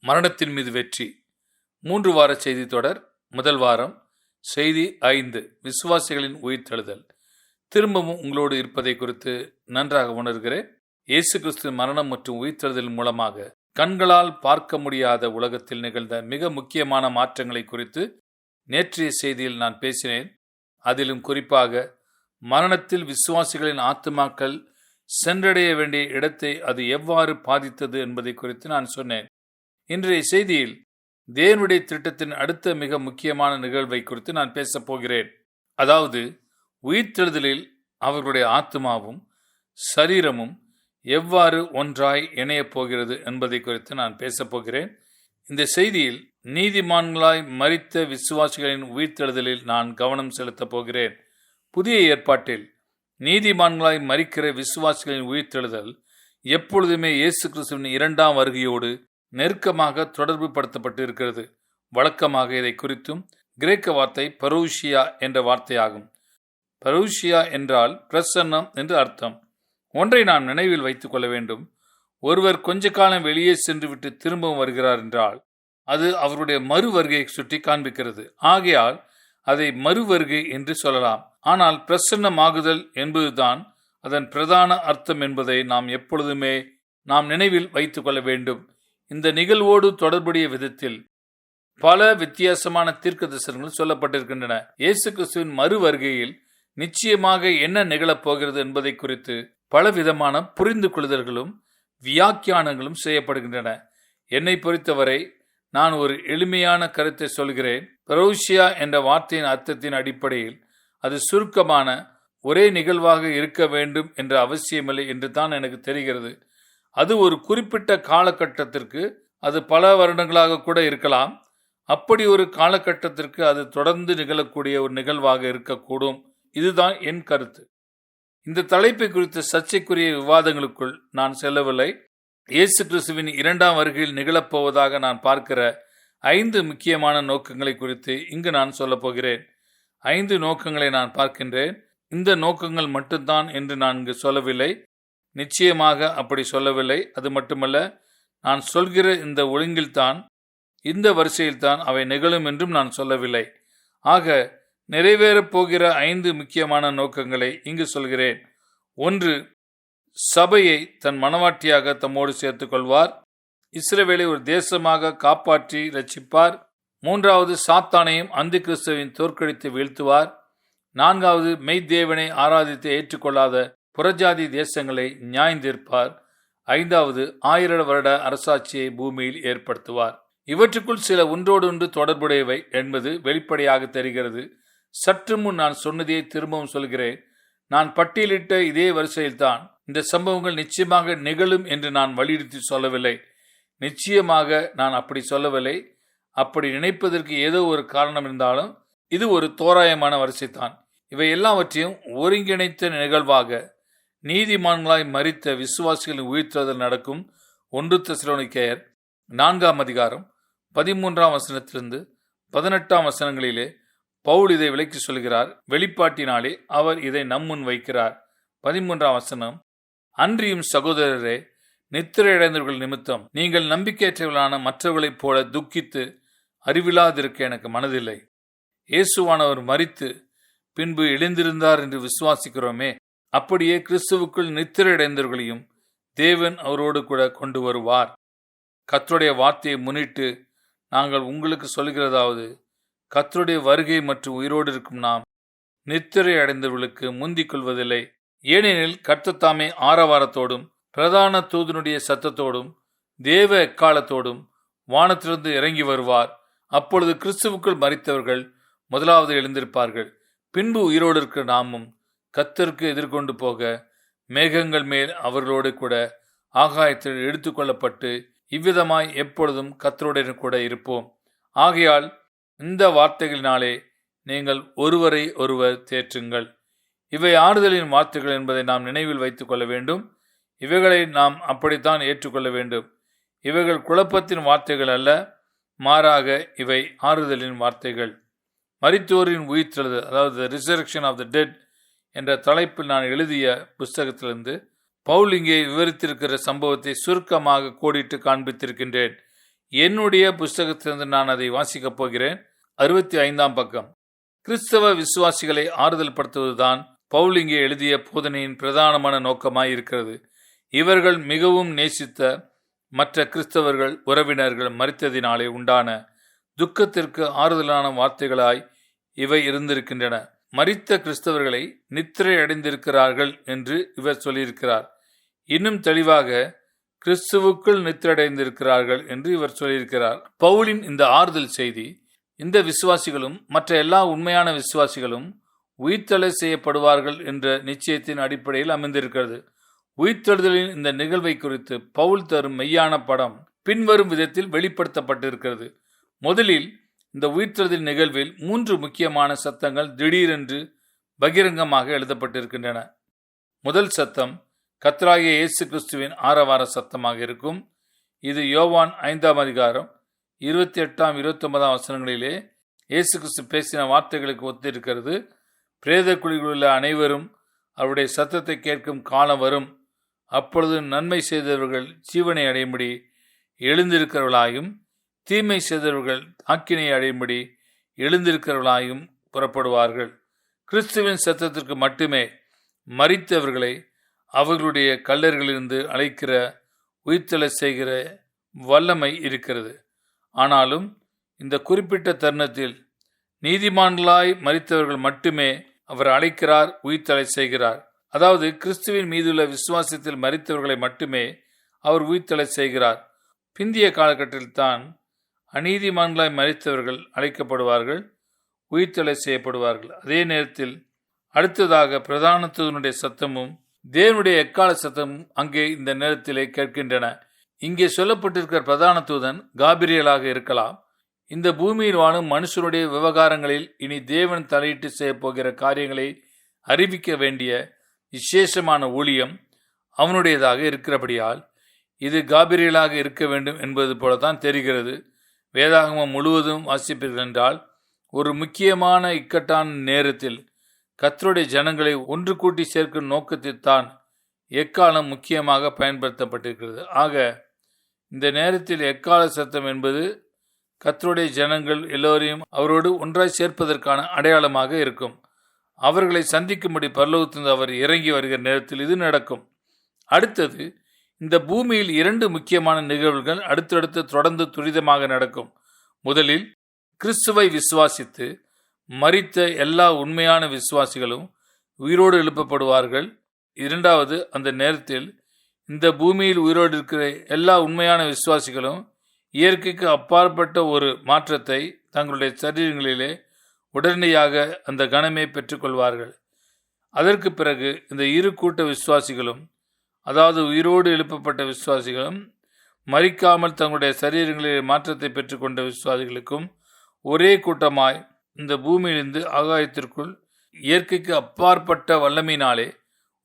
மரணத்தின் மீது வெற்றி 3 வார செய்தி தொடர். முதல் வாரம் செய்தி 5, விசுவாசிகளின் உயிர்த்தெழுதல். திரும்பவும் உங்களோடு இருப்பதை குறித்து நன்றாக உணர்கிறேன். இயேசு கிறிஸ்துவின் மரணம் மற்றும் உயிர்த்தெழுதல் மூலமாக கண்களால் பார்க்க முடியாத உலகத்தில் நிகழ்ந்த மிக முக்கியமான மாற்றங்களை குறித்து நேற்றைய செய்தியில் நான் பேசினேன். அதிலும் குறிப்பாக மரணத்தில் விசுவாசிகளின் ஆத்துமாக்கள் சென்றடைய வேண்டிய இடத்தை அது எவ்வாறு பாதித்தது என்பதை குறித்து நான் சொன்னேன். இன்றைய செய்தியில் தேவனுடைய திட்டத்தின் அடுத்த மிக முக்கியமான நிகழ்வை குறித்து நான் பேசப் போகிறேன். அதாவது உயிர்த்தெழுதலில் அவர்களுடைய ஆத்துமாவும் சரீரமும் எவ்வாறு ஒன்றாய் இணையப் போகிறது என்பதை குறித்து நான் பேசப் போகிறேன். இந்த செய்தியில் நீதிமான்களாய் மரித்த விசுவாசிகளின் உயிர்த்தெழுதலில் நான் கவனம் செலுத்தப் போகிறேன். புதிய ஏற்பாட்டில் நீதிமான்களாய் மரிக்கிற விசுவாசிகளின் உயிர்த்தெழுதல் எப்பொழுதுமே இயேசு கிறிஸ்துவின் 2ஆம் வருகையோடு நெருக்கமாக தொடர்பு படுத்தப்பட்டு இருக்கிறது. வழக்கமாக இதை குறித்தும் கிரேக்க வார்த்தை பரூஷியா என்ற வார்த்தையாகும். பரூஷியா என்றால் பிரசன்னம் என்று அர்த்தம். ஒன்றை நாம் நினைவில் வைத்துக் கொள்ள வேண்டும். ஒருவர் கொஞ்ச காலம் வெளியே சென்று விட்டு திரும்பவும் வருகிறார் என்றால் அது அவருடைய மறு வருகையை சுட்டி காண்பிக்கிறது. ஆகையால் அதை மறுவருகை என்று சொல்லலாம். ஆனால் பிரசன்னமாகுதல் என்பதுதான் அதன் பிரதான அர்த்தம் என்பதை நாம் எப்பொழுதுமே நினைவில் வைத்துக் கொள்ள வேண்டும். இந்த நிகழ்வோடு தொடர்புடைய விதத்தில் பல வித்தியாசமான தீர்க்க தரிசனங்கள் சொல்லப்பட்டிருக்கின்றன. இயேசு கிறிஸ்துவின் மறு வருகையில் நிச்சயமாக என்ன நிகழப் போகிறது என்பதை குறித்து பலவிதமான புரிந்து கொள்ளுதல்களும் வியாக்கியானங்களும் செய்யப்படுகின்றன. என்னை பொறுத்தவரை நான் ஒரு எளிமையான கருத்தை சொல்கிறேன். பரூஷியா என்ற வார்த்தையின் அர்த்தத்தின் அடிப்படையில் அது சுருக்கமான ஒரே நிகழ்வாக இருக்க வேண்டும் என்ற அவசியமில்லை என்று தான் எனக்கு தெரிகிறது. அது ஒரு குறிப்பிட்ட காலகட்டத்திற்கு, அது பல வருடங்களாக கூட இருக்கலாம். அப்படி ஒரு காலகட்டத்திற்கு அது தொடர்ந்து நிகழக்கூடிய ஒரு நிகழ்வாக இருக்கக்கூடும். இதுதான் என் கருத்து. இந்த தலைப்பை குறித்த சர்ச்சைக்குரிய விவாதங்களுக்குள் நான் செல்லவில்லை. இயேசு கிறிஸ்துவின் 2ஆம் வருகையில் நிகழப்போவதாக நான் பார்க்கிற 5 முக்கியமான நோக்கங்களை குறித்து இங்கு நான் சொல்ல போகிறேன். 5 நோக்கங்களை நான் பார்க்கின்றேன். இந்த நோக்கங்கள் மட்டும்தான் என்று நான் இங்கு சொல்லவில்லை. நிச்சயமாக அப்படி சொல்லவில்லை. அது மட்டுமல்ல, நான் சொல்கிற இந்த ஒழுங்கில்தான், இந்த வரிசையில்தான் அவை நிகழும் என்றும் நான் சொல்லவில்லை. ஆக நிறைவேறப் போகிற 5 முக்கியமான நோக்கங்களை இங்கு சொல்கிறேன். 1, சபையை தன் மனவாட்டியாக தம்மோடு சேர்த்துக் கொள்வார். இஸ்ரவேலை ஒரு தேசமாக காப்பாற்றி ரட்சிப்பார். 3வது, சாத்தானையும் அந்தி கிறிஸ்துவையும் தோற்கடித்து வீழ்த்துவார். 4வது, மெய்தேவனை ஆராதித்து ஏற்றுக்கொள்ளாத புறஜாதி தேசங்களை நியாயந்தீர்ப்பார். 5வது, 1000 வருட அரசாட்சியை பூமியில் ஏற்படுத்துவார். இவற்றுக்குள் சில ஒன்றோடொன்று தொடர்புடையவை என்பது வெளிப்படையாக தெரிகிறது. சற்று முன் நான் சொன்னதை திரும்பவும் சொல்கிறேன். நான் பட்டியலிட்ட இதே வரிசையில்தான் இந்த சம்பவங்கள் நிச்சயமாக நிகழும் என்று நான் வலியுறுத்தி சொல்லவில்லை. நிச்சயமாக நான் அப்படி சொல்லவில்லை. அப்படி நினைப்பதற்கு ஏதோ ஒரு காரணம் இருந்தாலும் இது ஒரு தோராயமான வரிசைதான். இவை எல்லாவற்றையும் ஒருங்கிணைத்த நிகழ்வாக நீதிமான்களாய் மரித்த விசுவாசிகளின் உயிர்த்தெழுதல் நடக்கும். 1 தெசலோனிக்கேயர் 4ஆம் அதிகாரம் 13ஆம் வசனத்திலிருந்து 18ஆம் வசனங்களிலே பவுல் இதை விளக்கி சொல்கிறார். வெளிப்பாட்டினாலே அவர் இதை நம்முன் வைக்கிறார். 13ஆம் வசனம், அன்றியும் சகோதரரே, நித்திரையடைந்தவர்கள் நிமித்தம் நீங்கள் நம்பிக்கையற்றவர்களான மற்றவர்களைப் போல துக்கித்து அறிவில்லாதிருக்க எனக்கு மனதில்லை. இயேசுவானவர் மரித்து பின்பு எழுந்திருந்தார் என்று விசுவாசிக்கிறோமே, அப்படியே கிறிஸ்துவுக்குள் நித்திரையடைந்தவர்களையும் தேவன் அவரோடு கூட கொண்டு வருவார். கர்த்தருடைய வார்த்தையை முன்னிட்டு நாங்கள் உங்களுக்கு சொல்கிறதாவது, கர்த்தருடைய வருகை மற்றும் உயிரோடு இருக்கும் நாம் நித்திரை அடைந்தவர்களுக்கு முந்திக் கொள்வதில்லை. ஏனெனில் கர்த்தர் தாமே ஆரவாரத்தோடும் பிரதான தூதனுடைய சத்தத்தோடும் தேவ எக்காலத்தோடும் வானத்திலிருந்து இறங்கி வருவார். அப்பொழுது கிறிஸ்துவுக்குள் மரித்தவர்கள் முதலாவது எழுந்திருப்பார்கள். பின்பு உயிரோடு இருக்கிற நாமும் கர்த்தருக்கு எதிர்கொண்டு போக மேகங்கள் மேல் அவர்களோடு கூட ஆகாயத்தில் எடுத்துக்கொள்ளப்பட்டு இவ்விதமாய் எப்பொழுதும் கர்த்தருடன் கூட இருப்போம். ஆகையால் இந்த வார்த்தைகளினாலே நீங்கள் ஒருவரை ஒருவர் தேற்றுங்கள். இவை ஆறுதலின் வார்த்தைகள் என்பதை நாம் நினைவில் வைத்துக் கொள்ள வேண்டும். இவைகளை நாம் அப்படித்தான் ஏற்றுக்கொள்ள வேண்டும். இவைகள் குழப்பத்தின் வார்த்தைகள் அல்ல, மாறாக இவை ஆறுதலின் வார்த்தைகள். மரித்தோரின் உயிர்த்தெழுதல், அதாவது The Resurrection of the Dead என்ற தலைப்பில் நான் எழுதிய புஸ்தகத்திலிருந்து பவுல் இங்கே விவரித்திருக்கிற சம்பவத்தை சுருக்கமாக கோடிட்டு காண்பித்திருக்கின்றேன். என்னுடைய புஸ்தகத்திலிருந்து நான் அதை வாசிக்கப் போகிறேன். 65ஆம் பக்கம். கிறிஸ்தவ விசுவாசிகளை ஆறுதல் படுத்துவதுதான் பவுல் இங்கே எழுதிய போதனையின் பிரதானமான நோக்கமாய் இருக்கிறது. இவர்கள் மிகவும் நேசித்த மற்ற கிறிஸ்தவர்கள் உறவினர்கள் மரித்ததினாலே உண்டான துக்கத்திற்கு ஆறுதலான வார்த்தைகளாய் இவை இருந்திருக்கின்றன. மரித்த கிறிஸ்தவர்களை நித்திரை அடைந்திருக்கிறார்கள் என்று இவர் சொல்லியிருக்கிறார். இன்னும் தெளிவாக கிறிஸ்துவுக்குள் நித்திரடைந்திருக்கிறார்கள் என்று இவர் சொல்லியிருக்கிறார். பவுலின் இந்த ஆறுதல் செய்தி இந்த விசுவாசிகளும் மற்ற எல்லா உண்மையான விசுவாசிகளும் உயிர்த்தெழ செய்யப்படுவார்கள் என்ற நிச்சயத்தின் அடிப்படையில் அமைந்திருக்கிறது. உயிர்த்தெழுதலின் இந்த நிகழ்வை குறித்து பவுல் தரும் மெய்யான படம் பின்வரும் விதத்தில் வெளிப்படுத்தப்பட்டிருக்கிறது. முதலில் இந்த உயிர்த்தெழுதல் நிகழ்வில் 3 முக்கியமான சத்தங்கள் திடீரென்று பகிரங்கமாக எழுதப்பட்டிருக்கின்றன. முதல் சத்தம் கர்த்தராகிய இயேசு கிறிஸ்துவின் ஆரவார சத்தமாக இருக்கும். இது யோவான் 5ஆம் அதிகாரம் 28ஆம் 29ஆம் வசனங்களிலே இயேசு கிறிஸ்து பேசின வார்த்தைகளுக்கு ஒத்திருக்கிறது. பிரேத குழிகளுள்ள அனைவரும் அவருடைய சத்தத்தை கேட்கும் காலம் வரும், அப்பொழுது நன்மை செய்தவர்கள் ஜீவனை அடையும்படி எழுந்திருக்கிறவர்களாயும் தீமை செய்தவர்கள் ஆக்கினை அடையும்படி எழுந்திருக்கிறவர்களாயும் புறப்படுவார்கள். கிறிஸ்துவின் சத்தத்திற்கு மட்டுமே மரித்தவர்களை அவர்களுடைய கல்லறைகளிலிருந்து அழைக்கிற உயிர்த்தெழ செய்கிற வல்லமை இருக்கிறது. ஆனாலும் இந்த குறிப்பிட்ட தருணத்தில் நீதிமான்களாய் மரித்தவர்கள் மட்டுமே அவர் அழைக்கிறார், உயிர்த்தெழ செய்கிறார். அதாவது கிறிஸ்துவின் மீதுள்ள விசுவாசத்தில் மரித்தவர்களை மட்டுமே அவர் உயிர்த்தெழ செய்கிறார். பிந்திய காலகட்டத்தில் தான் அநீதிமான்களாய் மரித்தவர்கள் அழைக்கப்படுவார்கள், உயிர்த்தெழ செய்யப்படுவார்கள். அதே நேரத்தில் அடுத்ததாக பிரதான தூதனுடைய சத்தமும் தேவனுடைய எக்கால சத்தமும் அங்கே இந்த நேரத்திலே கேட்கின்றன. இங்கே சொல்லப்பட்டிருக்கிற பிரதான தூதன் காபிரியலாக இருக்கலாம். இந்த பூமியில் வாழும் மனுஷனுடைய விவகாரங்களில் இனி தேவன் தலையிட்டு செய்ய போகிற காரியங்களை அறிவிக்க வேண்டிய விசேஷமான ஊழியம் அவனுடையதாக இருக்கிறபடியால் இது காபிரியலாக இருக்க வேண்டும் என்பது போலதான் தெரிகிறது. வேதாகமம் முழுவதும் வாசிப்பீர்கள் என்றால் ஒரு முக்கியமான இக்கட்டான நேரத்தில் கர்த்தருடைய ஜனங்களை ஒன்று கூட்டி சேர்க்கும் நோக்கத்தில் தான் எக்காலம் முக்கியமாக பயன்படுத்தப்பட்டிருக்கிறது. ஆக இந்த நேரத்தில் எக்கால சத்தம் என்பது கர்த்தருடைய ஜனங்கள் எல்லோரையும் அவரோடு ஒன்றாய் சேர்ப்பதற்கான அடையாளமாக இருக்கும். அவர்களை சந்திக்கும்படி பரலோகத்திலிருந்து அவர் இறங்கி வருகிற நேரத்தில் இது நடக்கும். அடுத்தது, இந்த பூமியில் 2 முக்கியமான நிகழ்வுகள் அடுத்தடுத்து தொடர்ந்து துரிதமாக நடக்கும். முதலில் கிறிஸ்துவை விசுவாசித்து மரித்த எல்லா உண்மையான விசுவாசிகளும் உயிரோடு எழுப்பப்படுவார்கள். இரண்டாவது, அந்த நேரத்தில் இந்த பூமியில் உயிரோடு இருக்கிற எல்லா உண்மையான விசுவாசிகளும் இயற்கைக்கு அப்பாற்பட்ட ஒரு மாற்றத்தை தங்களுடைய சரீரங்களிலே உடனடியாக அந்த கணமே பெற்றுக்கொள்வார்கள். அதற்கு பிறகு இந்த இரு கூட்ட விசுவாசிகளும், அதாவது உயிரோடு எழுப்பப்பட்ட விசுவாசிகளும் மரிக்காமல் தங்களுடைய சரீரங்களிலே மாற்றத்தை பெற்றுக்கொண்ட விசுவாசிகளுக்கும் ஒரே கூட்டமாய் இந்த பூமியிலிருந்து ஆகாயத்திற்குள் இயற்கைக்கு அப்பாற்பட்ட வல்லமையினாலே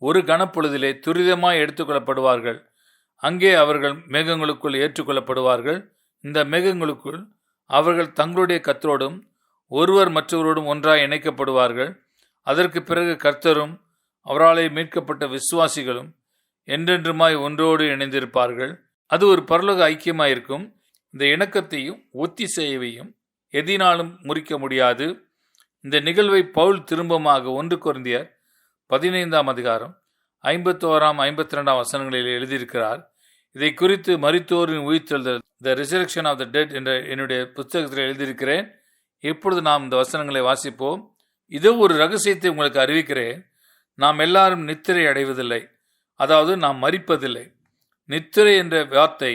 ஒரு கணப்பொழுதிலே துரிதமாய் எடுத்துக்கொள்ளப்படுவார்கள். அங்கே அவர்கள் மேகங்களுக்குள் ஏற்றுக்கொள்ளப்படுவார்கள். இந்த மேகங்களுக்குள் அவர்கள் தங்களுடைய கர்த்தரோடும் ஒருவர் மற்றவரோடும் ஒன்றாய் இணைக்கப்படுவார்கள். அதற்கு பிறகு கர்த்தரும் அவராலே மீட்கப்பட்ட விசுவாசிகளும் என்றென்றுமாய் ஒன்றோடு இணைந்திருப்பார்கள். அது ஒரு பரலோக ஐக்கியமாயிருக்கும். இந்த இணக்கத்தையும் ஒத்திசைவையும் எதினாலும் முறிக்க முடியாது. இந்த நிகழ்வை பவுல் திரும்பமாக 1 கொரிந்தியர் 15ஆம் அதிகாரம் 51ஆம் 52ஆம் வசனங்களில் எழுதியிருக்கிறார். இதை குறித்து மரித்தோரின் உயிர்த்தெழுதல், the resurrection of the dead என்ற என்னுடைய புத்தகத்தில் எழுதியிருக்கிறேன். இப்பொழுது நாம் இந்த வசனங்களை வாசிப்போம். இதோ ஒரு ரகசியத்தை உங்களுக்கு அறிவிக்கிறேன். நாம் எல்லாரும் நித்திரை அடைவதில்லை, அதாவது நாம் மரிப்பதில்லை. நித்திரை என்ற வார்த்தை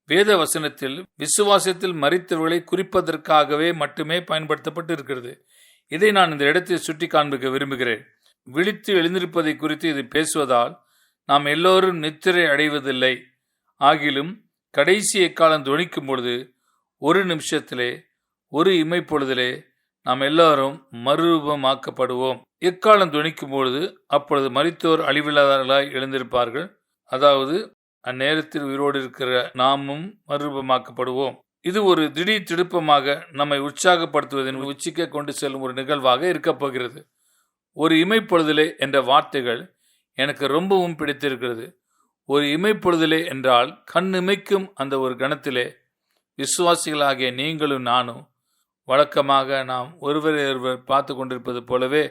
வேத வசனத்தில் விசுவாசத்தில் மரித்தவர்களை குறிப்பதற்காகவே மட்டுமே பயன்படுத்தப்பட்டு இருக்கிறது. இதை நான் இந்த இடத்தில் சுட்டி காண்பிக்க விரும்புகிறேன். விழித்து எழுந்திருப்பதை குறித்து இது பேசுவதால் நாம் எல்லோரும் நித்திரை அடைவதில்லை. ஆகிலும் கடைசி எக்காலம் துணிக்கும் பொழுது ஒரு நிமிஷத்திலே, ஒரு இமைப்பொழுதிலே நாம் எல்லாரும் மறுரூபமாக்கப்படுவோம். எக்காலம் துணிக்கும் பொழுது அப்பொழுது மரித்தோர் அழிவில்லாதவர்களாய் எழுந்திருப்பார்கள். அதாவது அந்நேரத்தில் உயிரோடு இருக்கிற நாமும் மறுரூபமாக்கப்படுவோம். இது ஒரு திடீர் திடுப்பமாக நம்மை உற்சாகப்படுத்துவதன் உச்சிக்க கொண்டு செல்லும் ஒரு நிகழ்வாக இருக்கப் போகிறது. ஒரு இமைப்பொழுதிலே என்ற வார்த்தைகள் எனக்கு ரொம்பவும் பிடித்திருக்கிறது. ஒரு இமைப்பொழுதிலே என்றால் கண் இமைக்கும் அந்த ஒரு கணத்திலே விசுவாசிகளாகிய நீங்களும் நானும் வழக்கமாக நாம் ஒருவரை ஒருவர் பார்த்து கொண்டிருப்பது போலவே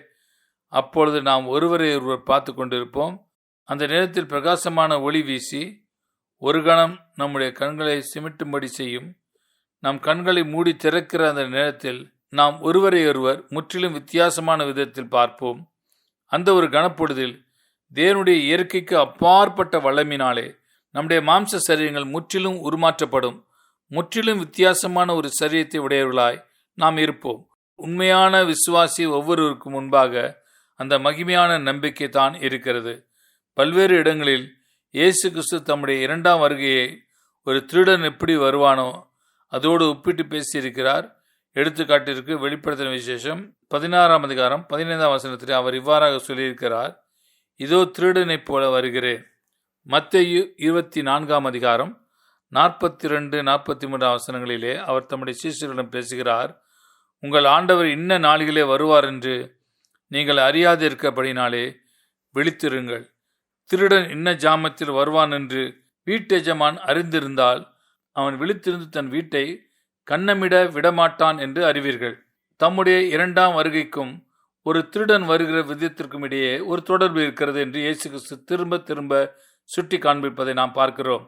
அப்பொழுது நாம் ஒருவரை ஒருவர் பார்த்து கொண்டிருப்போம். அந்த நேரத்தில் பிரகாசமான ஒளி வீசி ஒரு கணம் நம்முடைய கண்களை சிமிட்டும்படி செய்யும். நம் கண்களை மூடி திறக்கிற அந்த நேரத்தில் நாம் ஒருவரை ஒருவர் முற்றிலும் வித்தியாசமான விதத்தில் பார்ப்போம். அந்த ஒரு கணப்பொழுதில் தேவனுடைய இயற்கைக்கு அப்பாற்பட்ட வல்லமையினாலே நம்முடைய மாம்ச சரீரங்கள் முற்றிலும் உருமாற்றப்படும். முற்றிலும் வித்தியாசமான ஒரு சரீரத்தை உடையவர்களாய் நாம் இருப்போம். உண்மையான விசுவாசி ஒவ்வொருவருக்கும் முன்பாக அந்த மகிமையான நம்பிக்கை தான் இருக்கிறது. பல்வேறு இடங்களில் இயேசு கிறிஸ்து தம்முடைய இரண்டாம் வருகையை ஒரு திருடன் எப்படி வருவானோ அதோடு ஒப்பிட்டு பேசியிருக்கிறார். எடுத்துக்காட்டிற்கு வெளிப்படுத்தின விசேஷம் 16ஆம் அதிகாரம் 15ஆம் வசனத்தில் அவர் இவ்வாறாக சொல்லியிருக்கிறார், இதோ திருடனைப் போல வருகிறேன். மத்தேயு 24ஆம் அதிகாரம் 42-43 வசனங்களிலே அவர் தம்முடைய சீஷர்களிடம் பேசுகிறார், உங்கள் ஆண்டவர் இன்ன நாளிலே வருவார் என்று நீங்கள் அறியாதிருக்கிறபடினாலே விழித்திருங்கள். திருடன் இன்ன ஜாமத்தில் வருவான் என்று வீட்டெஜமான் அறிந்திருந்தால் அவன் விழித்திருந்து தன் வீட்டை கன்னமிட விடமாட்டான் என்று அறிவீர்கள். தம்முடைய இரண்டாம் வருகைக்கும் ஒரு திருடன் வருகிற விதத்திற்கும் இடையே ஒரு தொடர்பு இருக்கிறது என்று இயேசு கிறிஸ்து திரும்ப திரும்ப சுட்டி காண்பிப்பதை நாம் பார்க்கிறோம்.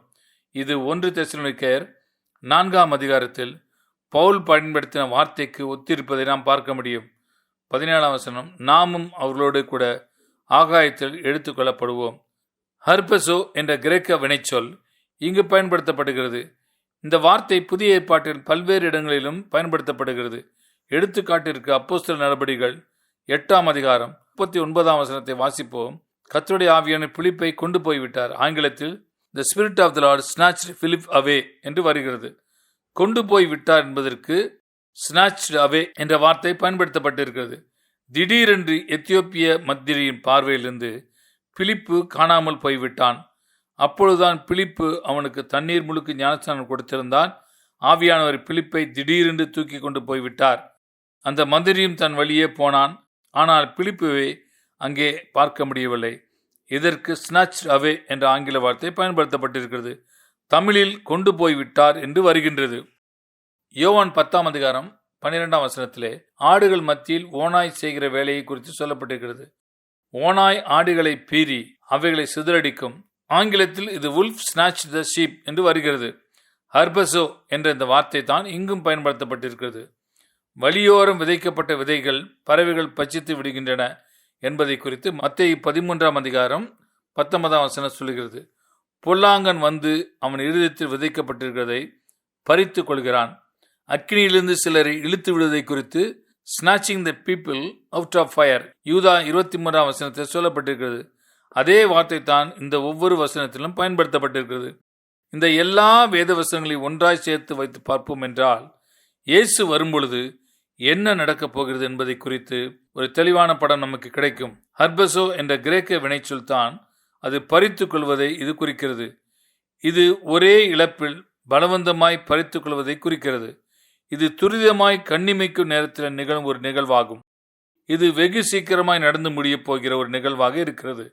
இது 1 தெசலோனிக்கேயர் 4ஆம் அதிகாரத்தில் பவுல் பயன்படுத்தின வார்த்தைக்கு ஒத்திருப்பதை நாம் பார்க்க முடியும். 17ஆம் வசனம், நாமும் அவர்களோடு கூட ஆகாயத்தில் எடுத்துக்கொள்ளப்படுவோம். ஹர்பசோ என்ற கிரேக்க வினைச்சொல் இங்கு பயன்படுத்தப்படுகிறது. இந்த வார்த்தை புதிய ஏற்பாட்டில் பல்வேறு இடங்களிலும் பயன்படுத்தப்படுகிறது. எடுத்துக்காட்டிற்கு அப்போஸ்தலர் நடபடிகள் 8ஆம் அதிகாரம் 39ஆம் வசனத்தை வாசிப்போம். கர்த்தருடைய ஆவியான பிலிப்பை கொண்டு போய்விட்டார். ஆங்கிலத்தில் The Spirit of the Lord snatched Philip away என்று வருகிறது. கொண்டு போய் விட்டார் என்பதற்கு snatched away என்ற வார்த்தை பயன்படுத்தப்பட்டிருக்கிறது. திடீரென்று எத்தியோப்பிய மந்திரியின் பார்வையிலிருந்து பிலிப்பு காணாமல் போய்விட்டான். அப்பொழுதுதான் பிலிப்பு அவனுக்கு தண்ணீர் முழுக்கு ஞானஸ்நானம் கொடுத்திருந்தான். ஆவியானவர் பிலிப்பை திடீரென்று தூக்கி கொண்டு போய்விட்டார். அந்த மந்திரியும் தன் வழியே போனான். ஆனால் பிலிப்புவை அங்கே பார்க்க முடியவில்லை. இதற்கு snatched away என்ற ஆங்கில வார்த்தை பயன்படுத்தப்பட்டிருக்கிறது. தமிழில் கொண்டு போய்விட்டார் என்று வருகின்றது. யோவான் 10ஆம் அதிகாரம் 12ஆம் வசனத்திலே ஆடுகள் மத்தியில் ஓநாய் செய்கிற வேலையை குறித்து சொல்லப்பட்டிருக்கிறது. ஓநாய் ஆடுகளை பீறி அவைகளை சிதறடிக்கும். ஆங்கிலத்தில் இது wolf snatched the sheep என்று வருகிறது. ஹர்பசோ என்ற இந்த வார்த்தை தான் இங்கும் பயன்படுத்தப்பட்டிருக்கிறது. வழியோரம் விதைக்கப்பட்ட விதைகள் பறவைகள் பச்சித்து விடுகின்றன என்பதை குறித்து மத்தேயு 13ஆம் அதிகாரம் 19ஆம் வசனம் சொல்கிறது. பொல்லாங்கன் வந்து அவன் இருதயத்தில் விதைக்கப்பட்டிருக்கிறதை பறித்து கொள்கிறான். அக்கினியிலிருந்து சிலரை இழுத்து விடுவதை குறித்து snatching the people out of fire யூதா 23ஆம் வசனத்தில் சொல்லப்பட்டிருக்கிறது. அதே வார்த்தை தான் இந்த ஒவ்வொரு வசனத்திலும் பயன்படுத்தப்பட்டிருக்கிறது. இந்த எல்லா வேத வசனங்களையும் ஒன்றாய் சேர்த்து வைத்து பார்ப்போம் என்றால் இயேசு வரும்பொழுது என்ன நடக்கப் போகிறது என்பதை குறித்து ஒரு தெளிவான படம் நமக்கு கிடைக்கும். ஹர்பசோ என்ற கிரேக்க வினைச்சொல் தான் அது பறித்து கொள்வதை இது குறிக்கிறது. இது ஒரே இழப்பில் பலவந்தமாய் பறித்து கொள்வதை குறிக்கிறது. இது துரிதமாய் கண்ணிமைக்கும் நேரத்தில் நிகழும் ஒரு நிகழ்வாகும். இது வெகு சீக்கிரமாய் நடந்து முடியப் போகிற ஒரு நிகழ்வாக இருக்கிறது.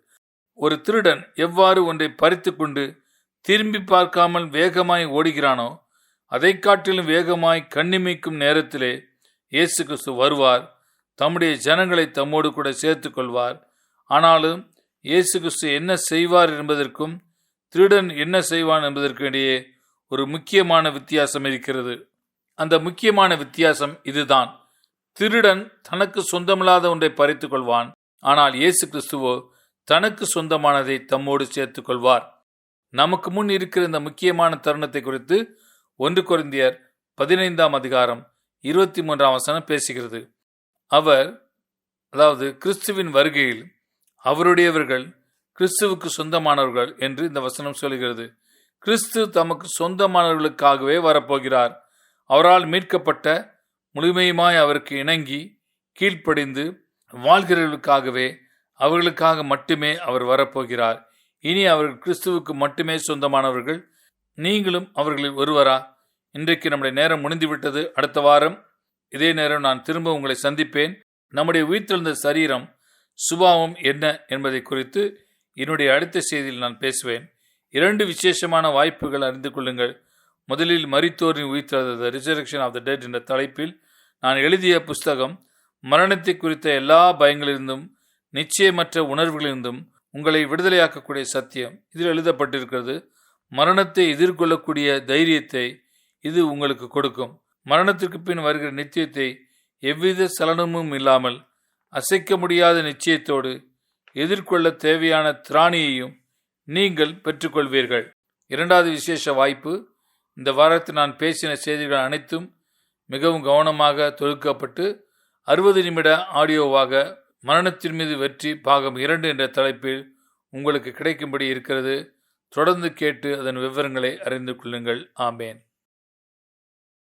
ஒரு திருடன் எவ்வாறு ஒன்றை பறித்து கொண்டு திரும்பி பார்க்காமல் வேகமாய் ஓடுகிறானோ அதை காட்டிலும் வேகமாய் கண்ணிமைக்கும் நேரத்திலே இயேசு கிறிஸ்து வருவார். தம்முடைய ஜனங்களை தம்மோடு கூட சேர்த்து கொள்வார். ஆனாலும் இயேசு கிறிஸ்து என்ன செய்வார் என்பதற்கும் திருடன் என்ன செய்வான் என்பதற்கும் இடையே ஒரு முக்கியமான வித்தியாசம் இருக்கிறது. அந்த முக்கியமான வித்தியாசம் இதுதான். திருடன் தனக்கு சொந்தமில்லாத ஒன்றை பறித்து கொள்வான். ஆனால் இயேசு கிறிஸ்துவோ தனக்கு சொந்தமானதை தம்மோடு சேர்த்துக் கொள்வார். நமக்கு முன் இருக்கிற இந்த முக்கியமான தருணத்தை குறித்து 1 கொரிந்தியர் 15ஆம் அதிகாரம் 23ஆம் வசனம் பேசுகிறது. அவர், அதாவது கிறிஸ்துவின் வருகையில் அவருடையவர்கள் கிறிஸ்துவுக்கு சொந்தமானவர்கள் என்று இந்த வசனம் சொல்கிறது. கிறிஸ்து தமக்கு சொந்தமானவர்களுக்காகவே வரப்போகிறார். அவரால் மீட்கப்பட்ட முழுமையுமாய் அவருக்கு இணங்கி கீழ்ப்படிந்து வாழ்கிறவர்களுக்காகவே அவர்களுக்காக மட்டுமே அவர் வரப்போகிறார். இனி அவர்கள் கிறிஸ்துவுக்கு மட்டுமே சொந்தமானவர்கள். நீங்களும் அவர்களில் ஒருவரா? இன்றைக்கு நம்முடைய நேரம் முடிந்துவிட்டது. அடுத்த வாரம் இதே நேரம் நான் திரும்ப உங்களை சந்திப்பேன். நம்முடைய உயிர்த்தெழுந்த சரீரம் சுபாவம் என்ன என்பதை குறித்து என்னுடைய அடுத்த செய்தியில் நான் பேசுவேன். 2 விசேஷமான வாய்ப்புகள் அறிந்து கொள்ளுங்கள். முதலில் மரித்தோரின் உயிர்த்தெழுதல், ரிசரக்ஷன் ஆஃப் த டெட் என்ற தலைப்பில் நான் எழுதிய புஸ்தகம் மரணத்தை குறித்த எல்லா பயங்களிலிருந்தும் நிச்சயமற்ற உணர்வுகளிலிருந்தும் உங்களை விடுதலையாக்கக்கூடிய சத்தியம். இதில் எழுதப்பட்டிருக்கிறது, மரணத்தை எதிர்கொள்ளக்கூடிய தைரியத்தை இது உங்களுக்கு கொடுக்கும். மரணத்திற்கு பின் வருகிற நித்தியத்தை எவ்வித சலனமும் இல்லாமல் அசைக்க முடியாத நிச்சயத்தோடு எதிர்கொள்ள தேவையான திராணியையும் நீங்கள் பெற்றுக்கொள்வீர்கள். இரண்டாவது விசேஷ வாய்ப்பு, இந்த வாரத்தில் நான் பேசின செய்திகள் அனைத்தும் மிகவும் கவனமாக தொகுக்கப்பட்டு 60 நிமிட ஆடியோவாக மரணத்தின் மீது வெற்றி பாகம் 2 என்ற தலைப்பில் உங்களுக்கு கிடைக்கும்படி இருக்கிறது. தொடர்ந்து கேட்டு அதன் விவரங்களை அறிந்து கொள்ளுங்கள். ஆமேன்.